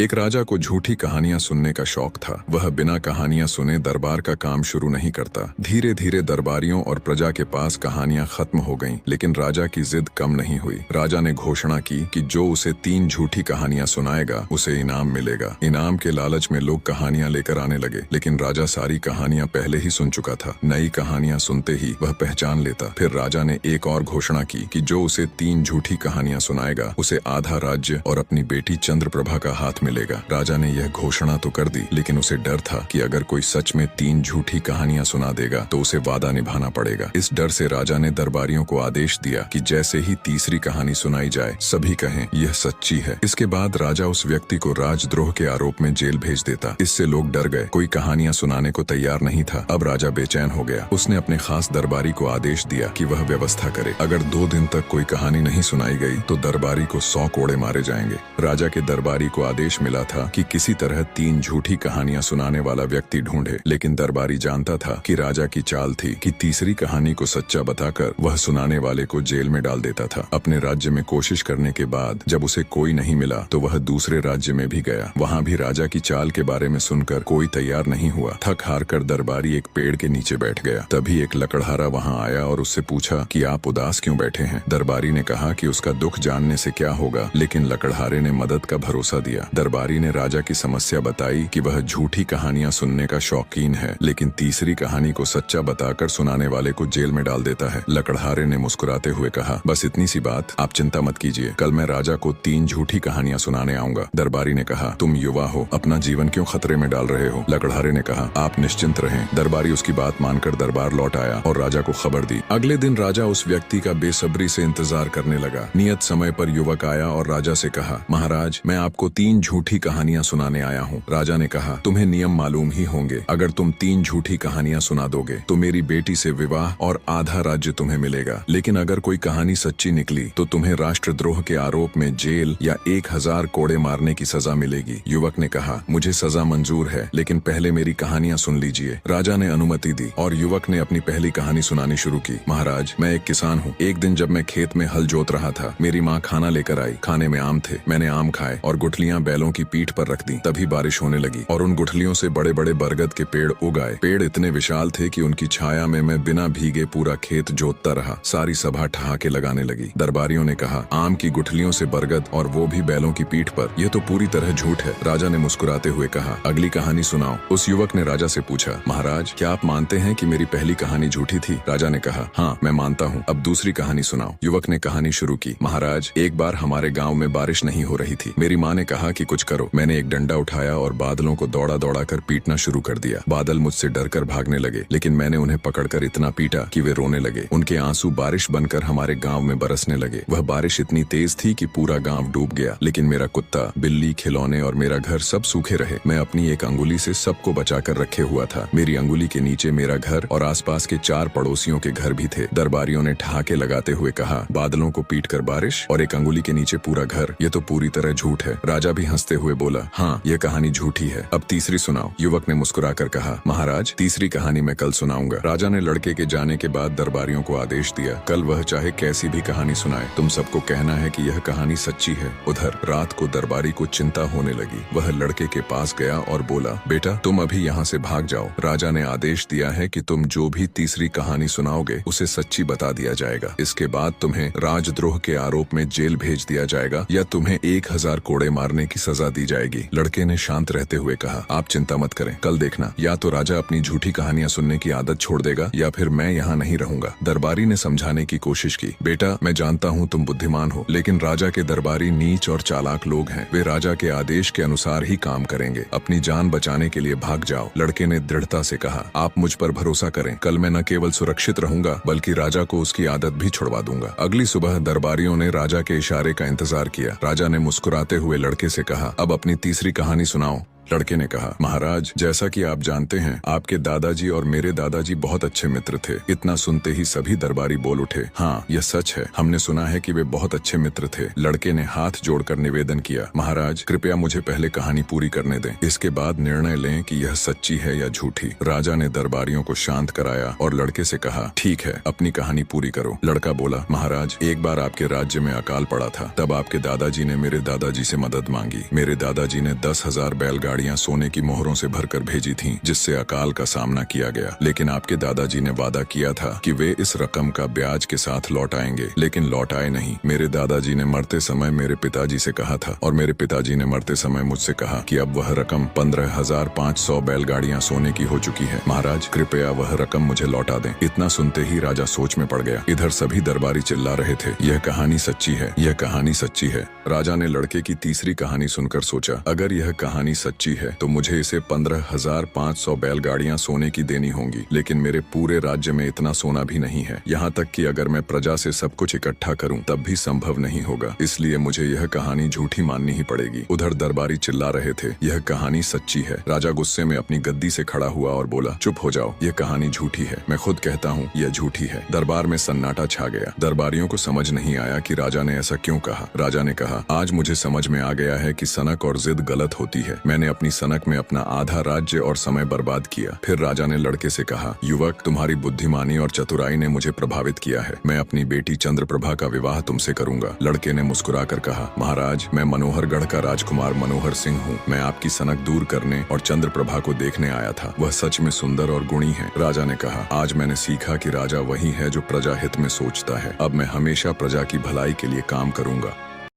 एक राजा को झूठी कहानियां सुनने का शौक था। वह बिना कहानियां सुने दरबार का काम शुरू नहीं करता। धीरे धीरे दरबारियों और प्रजा के पास कहानियां खत्म हो गईं, लेकिन राजा की जिद कम नहीं हुई। राजा ने घोषणा की कि जो उसे 3 झूठी कहानियां सुनाएगा उसे इनाम मिलेगा। इनाम के लालच में लोग कहानियां लेकर आने लगे, लेकिन राजा सारी कहानियां पहले ही सुन चुका था। नई कहानियां सुनते ही वह पहचान लेता। फिर राजा ने एक और घोषणा की कि जो उसे 3 झूठी कहानियां सुनाएगा उसे आधा राज्य और अपनी बेटी चंद्रप्रभा का हाथ मिलेगा। राजा ने यह घोषणा तो कर दी, लेकिन उसे डर था कि अगर कोई सच में 3 झूठी कहानियां सुना देगा तो उसे वादा निभाना पड़ेगा। इस डर से राजा ने दरबारियों को आदेश दिया कि जैसे ही तीसरी कहानी सुनाई जाए सभी कहें यह सच्ची है। इसके बाद राजा उस व्यक्ति को राजद्रोह के आरोप में जेल भेज देता। इससे लोग डर गए, कोई कहानियां सुनाने को तैयार नहीं था। अब राजा बेचैन हो गया। उसने अपने खास दरबारी को आदेश दिया कि वह व्यवस्था करे। अगर 2 दिन तक कोई कहानी नहीं सुनाई गई तो दरबारी को 100 कोड़े मारे जाएंगे। राजा के दरबारी को आदेश मिला था कि किसी तरह 3 झूठी कहानियां सुनाने वाला व्यक्ति ढूंढे, लेकिन दरबारी जानता था कि राजा की चाल थी कि तीसरी कहानी को सच्चा बताकर वह सुनाने वाले को जेल में डाल देता था। अपने राज्य में कोशिश करने के बाद जब उसे कोई नहीं मिला तो वह दूसरे राज्य में भी गया। वहां भी राजा की चाल के बारे में सुनकर कोई तैयार नहीं हुआ। थक हार कर दरबारी एक पेड़ के नीचे बैठ गया। तभी एक लकड़हारा वहां आया और उससे पूछा कि आप उदास क्यों बैठे हैं। दरबारी ने कहा कि उसका दुख जानने से क्या होगा, लेकिन लकड़हारे ने मदद का भरोसा दिया। दरबारी ने राजा की समस्या बताई कि वह झूठी कहानियां सुनने का शौकीन है, लेकिन तीसरी कहानी को सच्चा बताकर सुनाने वाले को जेल में डाल देता है। लकड़हारे ने मुस्कुराते हुए कहा, बस इतनी सी बात, आप चिंता मत कीजिए, कल मैं राजा को 3 झूठी कहानियां सुनाने आऊंगा। दरबारी ने कहा, तुम युवा हो, अपना जीवन क्यों खतरे में डाल रहे हो। लकड़हारे ने कहा, आप निश्चिंत रहें। दरबारी उसकी बात मानकर दरबार लौट आया और राजा को खबर दी। अगले दिन राजा उस व्यक्ति का बेसब्री से इंतजार करने लगा। नियत समय पर युवक आया और राजा से कहा, महाराज, मैं आपको 3 झूठी कहानियां सुनाने आया हूँ। राजा ने कहा, तुम्हें नियम मालूम ही होंगे। अगर तुम 3 झूठी कहानियां सुना दोगे तो मेरी बेटी से विवाह और आधा राज्य तुम्हें मिलेगा, लेकिन अगर कोई कहानी सच्ची निकली तो तुम्हें राष्ट्रद्रोह के आरोप में जेल या 1000 कोड़े मारने की सजा मिलेगी। युवक ने कहा, मुझे सजा मंजूर है, लेकिन पहले मेरी कहानियां सुन लीजिए। राजा ने अनुमति दी और युवक ने अपनी पहली कहानी सुनानी शुरू की। महाराज, मैं एक किसान हूँ। एक दिन जब मैं खेत में हल जोत रहा था, मेरी माँ खाना लेकर आई। खाने में आम थे। मैंने आम खाए और गुठलियां बैलों की पीठ पर रख दी। तभी बारिश होने लगी और उन गुठलियों से बड़े बड़े बरगद के पेड़ उग आए। पेड़ इतने विशाल थे कि उनकी छाया में मैं बिना भीगे पूरा खेत जोतता रहा। सारी सभा ठहाके लगाने लगी। दरबारियों ने कहा, आम की गुठलियों से बरगद और वो भी बैलों की पीठ पर, यह तो पूरी तरह झूठ है। राजा ने मुस्कुराते हुए कहा, अगली कहानी सुनाओ। उस युवक ने राजा से पूछा, महाराज, क्या आप मानते हैं कि मेरी पहली कहानी झूठी थी। राजा ने कहा, हाँ, मैं मानता हूँ। अब दूसरी कहानी सुनाओ। युवक ने कहानी शुरू की। महाराज, एक बार हमारे गाँव में बारिश नहीं हो रही थी। मेरी माँ ने कहा कि कुछ करो। मैंने एक डंडा उठाया और बादलों को दौड़ा दौड़ा कर पीटना शुरू कर दिया। बादल मुझसे डरकर भागने लगे, लेकिन मैंने उन्हें पकड़कर इतना पीटा कि वे रोने लगे। उनके आंसू बारिश बनकर हमारे गांव में बरसने लगे। वह बारिश इतनी तेज थी कि पूरा गांव डूब गया, लेकिन मेरा कुत्ता, बिल्ली, खिलौने और मेरा घर सब सूखे रहे। मैं अपनी एक अंगुली से सबको बचाकर रखे हुआ था। मेरी अंगुली के नीचे मेरा घर और आसपास के 4 पड़ोसियों के घर भी थे। दरबारियों ने ठहाके लगाते हुए कहा, बादलों को पीटकर बारिश और एक अंगुली के नीचे पूरा घर, ये तो पूरी तरह झूठ है। राजा भी हंसते हुए बोला, हाँ, यह कहानी झूठी है। अब तीसरी सुनाओ। युवक ने मुस्कुराकर कहा, महाराज, तीसरी कहानी मैं कल सुनाऊंगा। राजा ने लड़के के जाने के बाद दरबारियों को आदेश दिया, कल वह चाहे कैसी भी कहानी सुनाए, तुम सबको कहना है कि यह कहानी सच्ची है। उधर रात को दरबारी को चिंता होने लगी। वह लड़के के पास गया और बोला, बेटा, तुम अभी यहाँ से भाग जाओ। राजा ने आदेश दिया है कि तुम जो भी तीसरी कहानी सुनाओगे उसे सच्ची बता दिया जाएगा। इसके बाद तुम्हें राजद्रोह के आरोप में जेल भेज दिया जाएगा या तुम्हें 1000 कोड़े मारने की सजा दी जाएगी। लड़के ने शांत रहते हुए कहा, आप चिंता मत करें, कल देखना, या तो राजा अपनी झूठी कहानियां सुनने की आदत छोड़ देगा या फिर मैं यहाँ नहीं रहूंगा। दरबारी ने समझाने की कोशिश की, बेटा, मैं जानता हूँ तुम बुद्धिमान हो, लेकिन राजा के दरबारी नीच और चालाक लोग हैं। वे राजा के आदेश के अनुसार ही काम करेंगे। अपनी जान बचाने के लिए भाग जाओ। लड़के ने दृढ़ता से कहा, आप मुझ पर भरोसा करें, कल मैं न केवल सुरक्षित रहूंगा बल्कि राजा को उसकी आदत भी छुड़वा दूंगा। अगली सुबह दरबारियों ने राजा के इशारे का इंतजार किया। राजा ने मुस्कुराते हुए लड़के से कहा, अब अपनी तीसरी कहानी सुनाओ। लड़के ने कहा, महाराज जैसा कि आप जानते हैं आपके दादाजी और मेरे दादाजी बहुत अच्छे मित्र थे। इतना सुनते ही सभी दरबारी बोल उठे, हाँ यह सच है, हमने सुना है कि वे बहुत अच्छे मित्र थे। लड़के ने हाथ जोड़कर निवेदन किया, महाराज कृपया मुझे पहले कहानी पूरी करने दें, इसके बाद निर्णय लें कि यह सच्ची है या झूठी। राजा ने दरबारियों को शांत कराया और लड़के से कहा, ठीक है अपनी कहानी पूरी करो। लड़का बोला, महाराज एक बार आपके राज्य में अकाल पड़ा था, तब आपके दादाजी ने मेरे दादाजी से मदद मांगी। मेरे दादाजी ने 10,000 बैलगाड़ियां सोने की मोहरों से भरकर भेजी थीं, जिससे अकाल का सामना किया गया। लेकिन आपके दादाजी ने वादा किया था कि वे इस रकम का ब्याज के साथ लौट आएंगे, लेकिन लौट आए नहीं। मेरे दादाजी ने मरते समय मेरे पिताजी से कहा था और मेरे पिताजी ने मरते समय मुझसे कहा कि अब वह रकम 15,500 बैलगाड़ियां सोने की हो चुकी है। महाराज कृपया वह रकम मुझे लौटा दें। इतना सुनते ही राजा सोच में पड़ गया। इधर सभी दरबारी चिल्ला रहे थे, यह कहानी सच्ची है, यह कहानी सच्ची है। राजा ने लड़के की तीसरी कहानी सुनकर सोचा, अगर यह कहानी सच्ची है तो मुझे इसे 15,500 बैलगाड़ियां सोने की देनी होंगी, लेकिन मेरे पूरे राज्य में इतना सोना भी नहीं है। यहाँ तक कि अगर मैं प्रजा से सब कुछ इकट्ठा करूं तब भी संभव नहीं होगा, इसलिए मुझे यह कहानी झूठी माननी ही पड़ेगी। उधर दरबारी चिल्ला रहे थे, यह कहानी सच्ची है। राजा गुस्से में अपनी गद्दी से खड़ा हुआ और बोला, चुप हो जाओ, यह कहानी झूठी है। मैं खुद कहता हूँ यह झूठी है। दरबार में सन्नाटा छा गया। दरबारियों को समझ नहीं आया कि राजा ने ऐसा क्यों कहा। राजा ने कहा, आज मुझे समझ में आ गया है कि सनक और जिद गलत होती है। मैंने अपनी सनक में अपना आधा राज्य और समय बर्बाद किया। फिर राजा ने लड़के से कहा, युवक तुम्हारी बुद्धिमानी और चतुराई ने मुझे प्रभावित किया है। मैं अपनी बेटी चंद्रप्रभा का विवाह तुमसे करूंगा। लड़के ने मुस्कुराकर कहा, महाराज मैं मनोहरगढ़ का राजकुमार मनोहर सिंह हूँ। मैं आपकी सनक दूर करने और चंद्रप्रभा को देखने आया था। वह सच में सुंदर और गुणी है। राजा ने कहा, आज मैंने सीखा कि राजा वही है जो प्रजा हित में सोचता है। अब मैं हमेशा प्रजा की भलाई के लिए काम करूंगा।